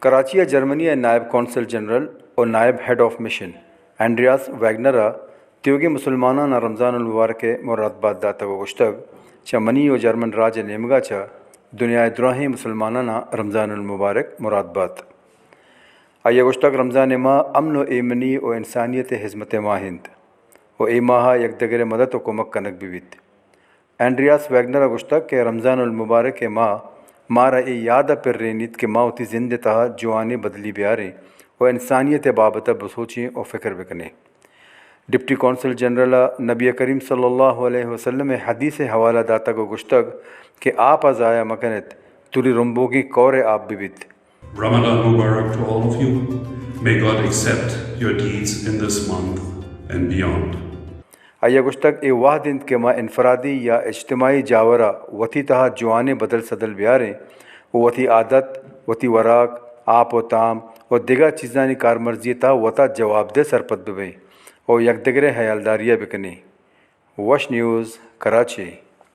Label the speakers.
Speaker 1: کراچی جرمنی نائب counsellor general اور نائب ہیڈ آف مشن اینڈریاس ویگنرا تیوگی مسلمانان رمضان المبارک مرادباد داتا و گشتگ چا منی و جرمن راج نیمگا چا دنیا دراہیں مسلمانان رمضان المبارک مرادباد آیا گشتگ رمضان ماہ امن و ایمنی و انسانیت حزمت ماہند و ای ماہ یک دگر مدد و کمک کنک بیویت اینڈریاس ویگنرا گشتگ کہ رمضان المبارک ماہ مارا ای یادہ پر رینیت کہ ماں ہوتی زندہ تہا جوانے بدلی بیاریں و انسانیت بابتہ بسوچیں و فکر بکنے۔ ڈپٹی کونسل جنرل نبی کریم صلی اللہ علیہ وسلم حدیث حوالہ داتا کو گشتگ کہ آپ ازایا مکنت توری رمبوگی کور آپ بیت۔
Speaker 2: Ramadan Mubarak to all of you. May God accept your deeds in this month and beyond.
Speaker 1: آیا گشتگ اے واہ دند کہ ماں انفرادی یا اجتماعی جاورہ وتی تہا جوانے بدل صدل بیاریں وتی عادت وتی وراک آپ و تام و دیگا چیزانی کارمرزی تا وتا جواب دہ سرپت ببیں اور یک دگرے حیالداریہ بکنے۔ وش نیوز کراچی۔